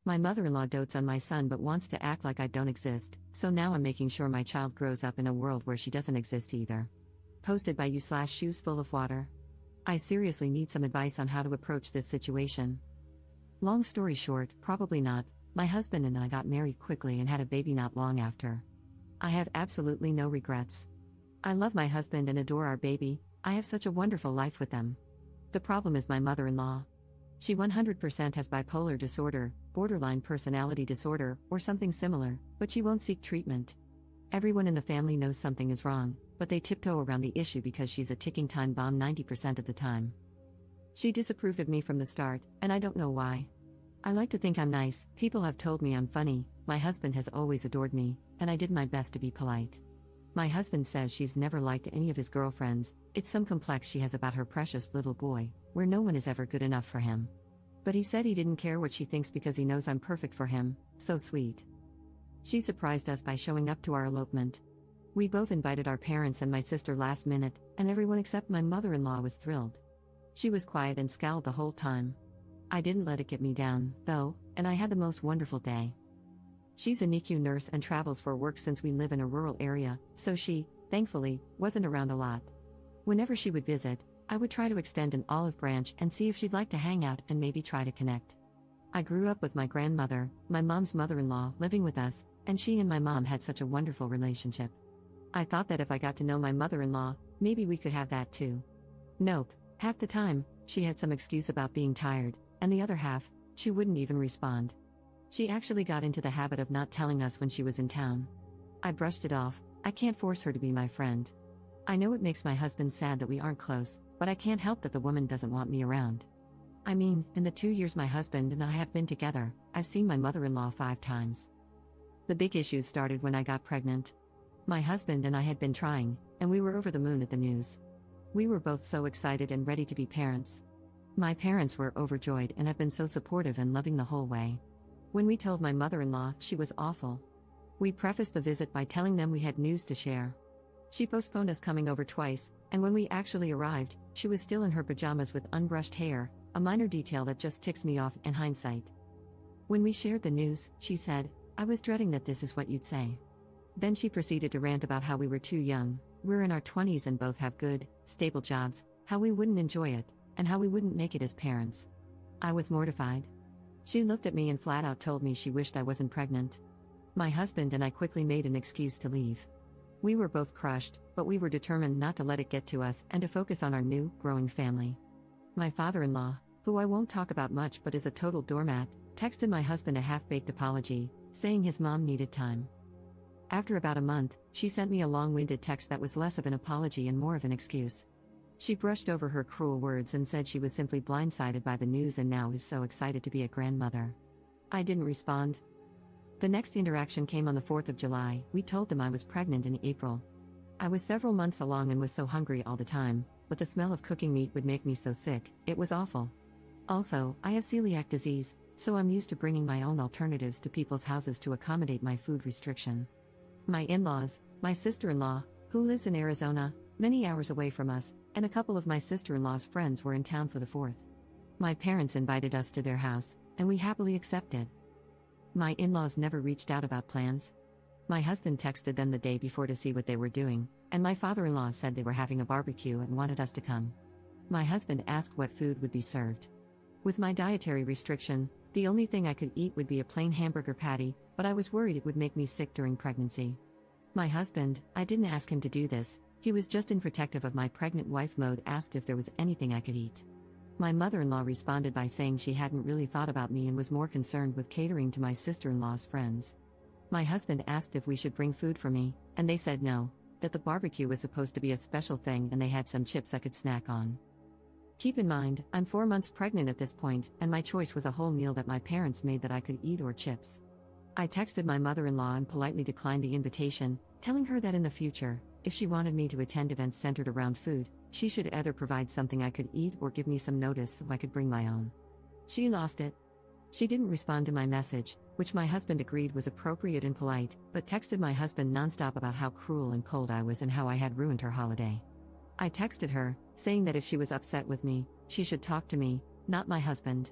My mother-in-law dotes on my son but wants to act like I don't exist, so now I'm making sure my child grows up in a world where she doesn't exist either. Posted by you/shoes full of water. I seriously need some advice on how to approach this situation. Long story short, probably not. My husband and I got married quickly and had a baby not long after. I have absolutely no regrets. I love my husband and adore our baby. I have such a wonderful life with them. The problem is my mother-in-law. She 100% has bipolar disorder, borderline personality disorder, or something similar, but she won't seek treatment. Everyone in the family knows something is wrong, but they tiptoe around the issue because she's a ticking time bomb 90% of the time. She disapproved of me from the start, and I don't know why. I like to think I'm nice, people have told me I'm funny, my husband has always adored me, and I did my best to be polite. My husband says she's never liked any of his girlfriends, it's some complex she has about her precious little boy, where no one is ever good enough for him. But he said he didn't care what she thinks because he knows I'm perfect for him, so sweet. She surprised us by showing up to our elopement. We both invited our parents and my sister last minute, and everyone except my mother-in-law was thrilled. She was quiet and scowled the whole time. I didn't let it get me down, though, and I had the most wonderful day. She's a NICU nurse and travels for work since we live in a rural area, so she, thankfully, wasn't around a lot. Whenever she would visit, I would try to extend an olive branch and see if she'd like to hang out and maybe try to connect. I grew up with my grandmother, my mom's mother-in-law, living with us, and she and my mom had such a wonderful relationship. I thought that if I got to know my mother-in-law, maybe we could have that too. Nope, half the time, she had some excuse about being tired, and the other half, she wouldn't even respond. She actually got into the habit of not telling us when she was in town. I brushed it off. I can't force her to be my friend. I know it makes my husband sad that we aren't close, but I can't help that the woman doesn't want me around. I mean, in the 2 years my husband and I have been together, I've seen my mother-in-law 5 times. The big issues started when I got pregnant. My husband and I had been trying, and we were over the moon at the news. We were both so excited and ready to be parents. My parents were overjoyed and have been so supportive and loving the whole way. When we told my mother-in-law, she was awful. We prefaced the visit by telling them we had news to share. She postponed us coming over twice, and when we actually arrived, she was still in her pajamas with unbrushed hair, a minor detail that just ticks me off in hindsight. When we shared the news, she said, "I was dreading that this is what you'd say." Then she proceeded to rant about how we were too young, we're in our 20s and both have good, stable jobs, how we wouldn't enjoy it, and how we wouldn't make it as parents. I was mortified. She looked at me and flat out told me she wished I wasn't pregnant. My husband and I quickly made an excuse to leave. We were both crushed, but we were determined not to let it get to us and to focus on our new, growing family. My father-in-law, who I won't talk about much but is a total doormat, texted my husband a half-baked apology, saying his mom needed time. After about a month, she sent me a long-winded text that was less of an apology and more of an excuse. She brushed over her cruel words and said she was simply blindsided by the news and now is so excited to be a grandmother. I didn't respond. The next interaction came on the 4th of July. We told them I was pregnant in April. I was several months along and was so hungry all the time, but the smell of cooking meat would make me so sick, it was awful. Also, I have celiac disease, so I'm used to bringing my own alternatives to people's houses to accommodate my food restriction. My in-laws, my sister-in-law, who lives in Arizona, many hours away from us, and a couple of my sister-in-law's friends were in town for the 4th. My parents invited us to their house, and we happily accepted. My in-laws never reached out about plans. My husband texted them the day before to see what they were doing, and my father-in-law said they were having a barbecue and wanted us to come. My husband asked what food would be served. With my dietary restriction, the only thing I could eat would be a plain hamburger patty, but I was worried it would make me sick during pregnancy. My husband, I didn't ask him to do this. He was just in protective of my pregnant wife mode, asked if there was anything I could eat. My mother-in-law responded by saying she hadn't really thought about me and was more concerned with catering to my sister-in-law's friends. My husband asked if we should bring food for me, and they said no, that the barbecue was supposed to be a special thing and they had some chips I could snack on. Keep in mind, I'm 4 months pregnant at this point, and my choice was a whole meal that my parents made that I could eat or chips. I texted my mother-in-law and politely declined the invitation, telling her that in the future, if she wanted me to attend events centered around food, she should either provide something I could eat or give me some notice so I could bring my own. She lost it. She didn't respond to my message, which my husband agreed was appropriate and polite, but texted my husband nonstop about how cruel and cold I was and how I had ruined her holiday. I texted her, saying that if she was upset with me, she should talk to me, not my husband.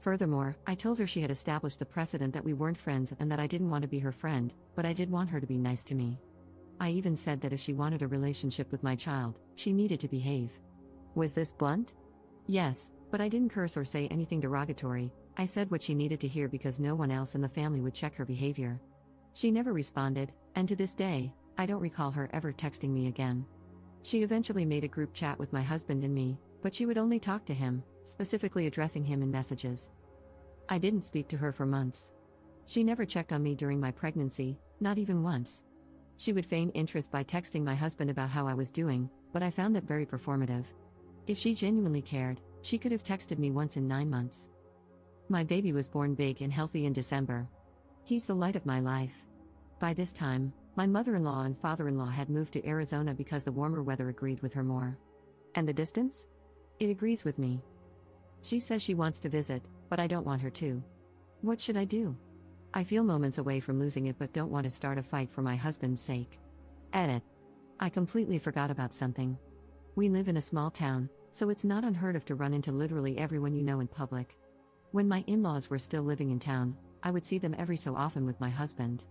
Furthermore, I told her she had established the precedent that we weren't friends and that I didn't want to be her friend, but I did want her to be nice to me. I even said that if she wanted a relationship with my child, she needed to behave. Was this blunt? Yes, but I didn't curse or say anything derogatory. I said what she needed to hear because no one else in the family would check her behavior. She never responded, and to this day, I don't recall her ever texting me again. She eventually made a group chat with my husband and me, but she would only talk to him, specifically addressing him in messages. I didn't speak to her for months. She never checked on me during my pregnancy, not even once. She would feign interest by texting my husband about how I was doing, but I found that very performative. If she genuinely cared, she could have texted me once in 9 months. My baby was born big and healthy in December. He's the light of my life. By this time, my mother-in-law and father-in-law had moved to Arizona because the warmer weather agreed with her more. And the distance? It agrees with me. She says she wants to visit, but I don't want her to. What should I do? I feel moments away from losing it but don't want to start a fight for my husband's sake. Edit. I completely forgot about something. We live in a small town, so it's not unheard of to run into literally everyone you know in public. When my in-laws were still living in town, I would see them every so often with my husband.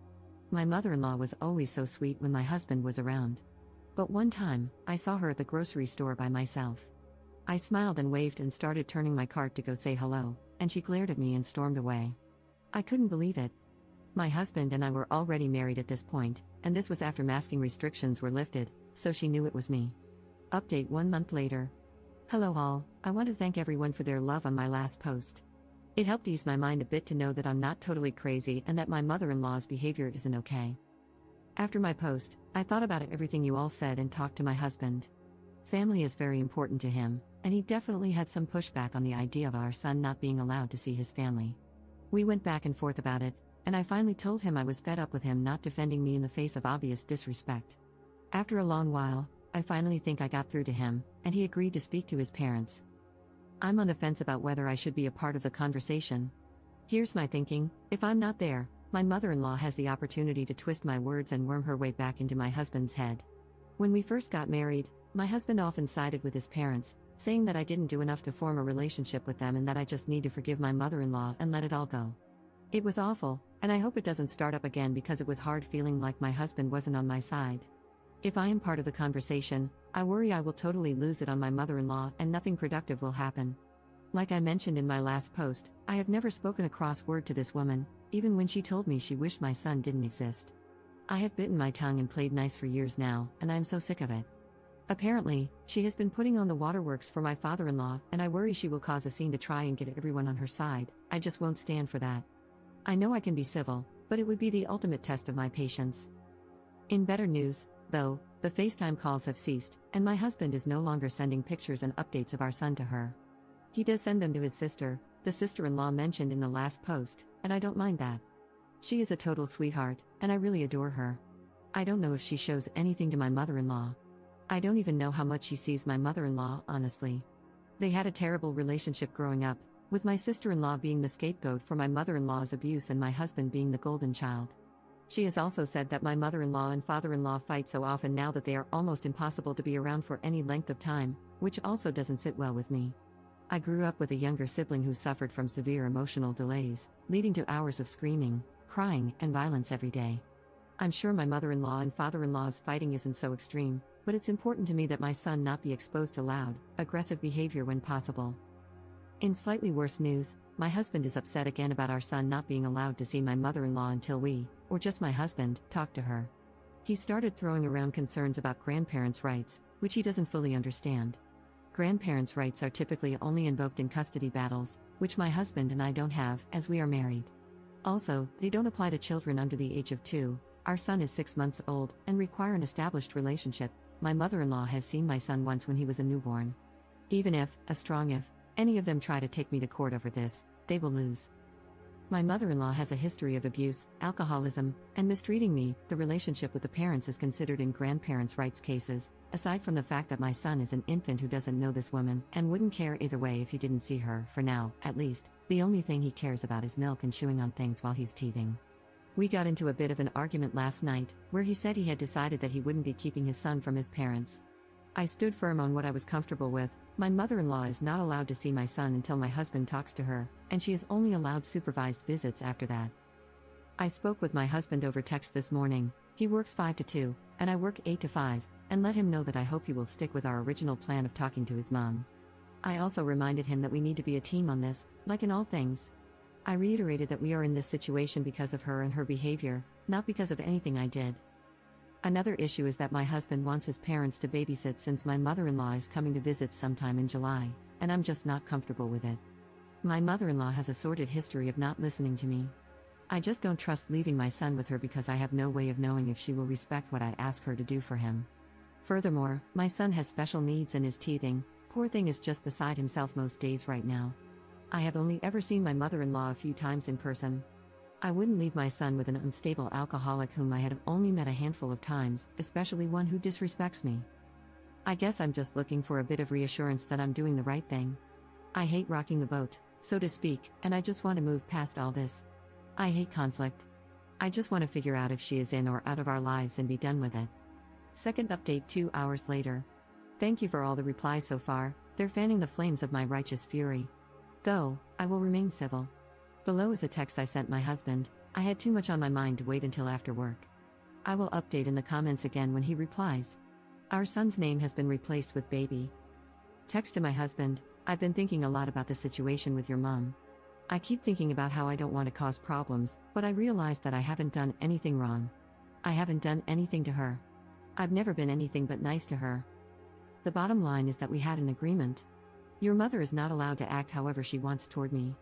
My mother-in-law was always so sweet when my husband was around. But one time, I saw her at the grocery store by myself. I smiled and waved and started turning my cart to go say hello, and she glared at me and stormed away. I couldn't believe it. My husband and I were already married at this point, and this was after masking restrictions were lifted, so she knew it was me. Update 1 month later. Hello all, I want to thank everyone for their love on my last post. It helped ease my mind a bit to know that I'm not totally crazy and that my mother-in-law's behavior isn't okay. After my post, I thought about everything you all said and talked to my husband. Family is very important to him, and he definitely had some pushback on the idea of our son not being allowed to see his family. We went back and forth about it, and I finally told him I was fed up with him not defending me in the face of obvious disrespect. After a long while, I finally think I got through to him, and he agreed to speak to his parents. I'm on the fence about whether I should be a part of the conversation. Here's my thinking: if I'm not there, my mother-in-law has the opportunity to twist my words and worm her way back into my husband's head. When we first got married, my husband often sided with his parents, saying that I didn't do enough to form a relationship with them and that I just need to forgive my mother-in-law and let it all go. It was awful, and I hope it doesn't start up again because it was hard feeling like my husband wasn't on my side. If I am part of the conversation, I worry I will totally lose it on my mother-in-law and nothing productive will happen. Like I mentioned in my last post, I have never spoken a cross word to this woman, even when she told me she wished my son didn't exist. I have bitten my tongue and played nice for years now, and I'm so sick of it. Apparently, she has been putting on the waterworks for my father-in-law, and I worry she will cause a scene to try and get everyone on her side. I just won't stand for that. I know I can be civil, but it would be the ultimate test of my patience. In better news, though, the FaceTime calls have ceased, and my husband is no longer sending pictures and updates of our son to her. He does send them to his sister, the sister-in-law mentioned in the last post, and I don't mind that. She is a total sweetheart, and I really adore her. I don't know if she shows anything to my mother-in-law. I don't even know how much she sees my mother-in-law, honestly. They had a terrible relationship growing up, with my sister-in-law being the scapegoat for my mother-in-law's abuse and my husband being the golden child. She has also said that my mother-in-law and father-in-law fight so often now that they are almost impossible to be around for any length of time, which also doesn't sit well with me. I grew up with a younger sibling who suffered from severe emotional delays, leading to hours of screaming, crying, and violence every day. I'm sure my mother-in-law and father-in-law's fighting isn't so extreme, but it's important to me that my son not be exposed to loud, aggressive behavior when possible. In slightly worse news, my husband is upset again about our son not being allowed to see my mother-in-law until we, or just my husband, talk to her. He started throwing around concerns about grandparents' rights, which he doesn't fully understand. Grandparents' rights are typically only invoked in custody battles, which my husband and I don't have, as we are married. Also, they don't apply to children under the age of 2. Our son is 6 months old, and require an established relationship. My mother-in-law has seen my son once when he was a newborn. Even if, a strong if, any of them try to take me to court over this, they will lose. My mother-in-law has a history of abuse, alcoholism, and mistreating me. The relationship with the parents is considered in grandparents' rights cases, aside from the fact that my son is an infant who doesn't know this woman and wouldn't care either way if he didn't see her. For now, at least, the only thing he cares about is milk and chewing on things while he's teething. We got into a bit of an argument last night, where he said he had decided that he wouldn't be keeping his son from his parents. I stood firm on what I was comfortable with. My mother-in-law is not allowed to see my son until my husband talks to her, and she is only allowed supervised visits after that. I spoke with my husband over text this morning. He works 5 to 2, and I work 8 to 5, and let him know that I hope he will stick with our original plan of talking to his mom. I also reminded him that we need to be a team on this, like in all things. I reiterated that we are in this situation because of her and her behavior, not because of anything I did. Another issue is that my husband wants his parents to babysit since my mother-in-law is coming to visit sometime in July, and I'm just not comfortable with it. My mother-in-law has a sordid history of not listening to me. I just don't trust leaving my son with her because I have no way of knowing if she will respect what I ask her to do for him. Furthermore, my son has special needs and is teething. Poor thing is just beside himself most days right now. I have only ever seen my mother-in-law a few times in person. I wouldn't leave my son with an unstable alcoholic whom I had only met a handful of times, especially one who disrespects me. I guess I'm just looking for a bit of reassurance that I'm doing the right thing. I hate rocking the boat, so to speak, and I just want to move past all this. I hate conflict. I just want to figure out if she is in or out of our lives and be done with it. Second update 2 hours later. Thank you for all the replies so far, they're fanning the flames of my righteous fury. Though, I will remain civil. Below is a text I sent my husband. I had too much on my mind to wait until after work. I will update in the comments again when he replies. Our son's name has been replaced with baby. Text to my husband, I've been thinking a lot about the situation with your mom. I keep thinking about how I don't want to cause problems, but I realize that I haven't done anything wrong. I haven't done anything to her. I've never been anything but nice to her. The bottom line is that we had an agreement. Your mother is not allowed to act however she wants toward me.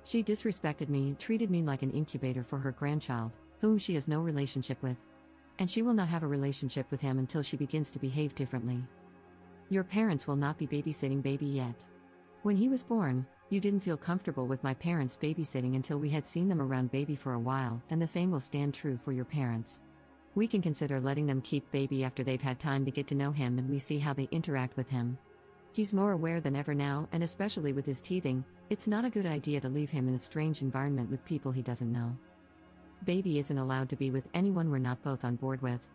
She disrespected me and treated me like an incubator for her grandchild, whom she has no relationship with. And she will not have a relationship with him until she begins to behave differently. Your parents will not be babysitting baby yet. When he was born, you didn't feel comfortable with my parents babysitting until we had seen them around baby for a while, and the same will stand true for your parents. We can consider letting them keep baby after they've had time to get to know him and we see how they interact with him. He's more aware than ever now, and especially with his teething, it's not a good idea to leave him in a strange environment with people he doesn't know. Baby isn't allowed to be with anyone we're not both on board with.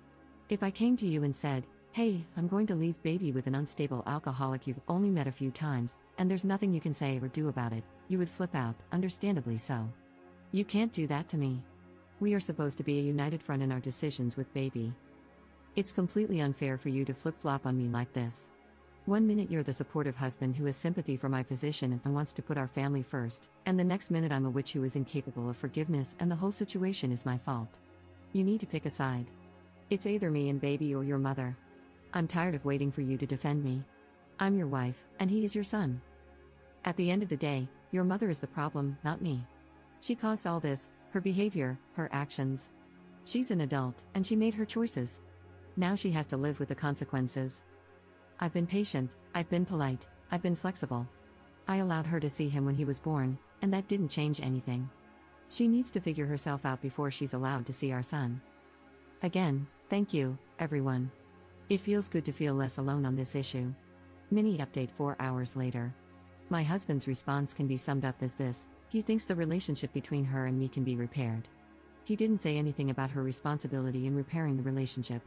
If I came to you and said, hey, I'm going to leave baby with an unstable alcoholic you've only met a few times, and there's nothing you can say or do about it, you would flip out, understandably so. You can't do that to me. We are supposed to be a united front in our decisions with baby. It's completely unfair for you to flip-flop on me like this. 1 minute you're the supportive husband who has sympathy for my position and wants to put our family first, and the next minute I'm a witch who is incapable of forgiveness and the whole situation is my fault. You need to pick a side. It's either me and baby or your mother. I'm tired of waiting for you to defend me. I'm your wife, and he is your son. At the end of the day, your mother is the problem, not me. She caused all this, her behavior, her actions. She's an adult, and she made her choices. Now she has to live with the consequences. I've been patient, I've been polite, I've been flexible. I allowed her to see him when he was born, and that didn't change anything. She needs to figure herself out before she's allowed to see our son. Again, thank you, everyone. It feels good to feel less alone on this issue. Mini update 4 hours later. My husband's response can be summed up as this: he thinks the relationship between her and me can be repaired. He didn't say anything about her responsibility in repairing the relationship.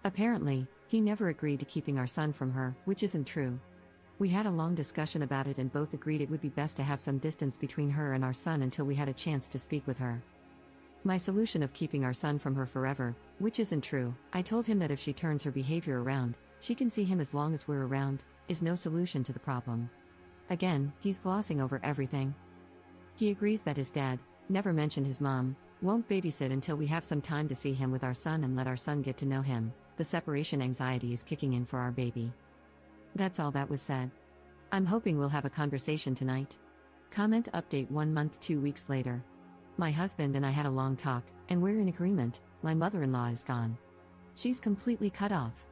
Apparently, he never agreed to keeping our son from her, which isn't true. We had a long discussion about it and both agreed it would be best to have some distance between her and our son until we had a chance to speak with her. My solution of keeping our son from her forever, which isn't true, I told him that if she turns her behavior around, she can see him as long as we're around, is no solution to the problem. Again, he's glossing over everything. He agrees that his dad, never mentioned his mom, won't babysit until we have some time to see him with our son and let our son get to know him. The separation anxiety is kicking in for our baby. That's all that was said. I'm hoping we'll have a conversation tonight. Comment update 1 month 2 weeks later. My husband and I had a long talk, and we're in agreement. My mother-in-law is gone. She's completely cut off.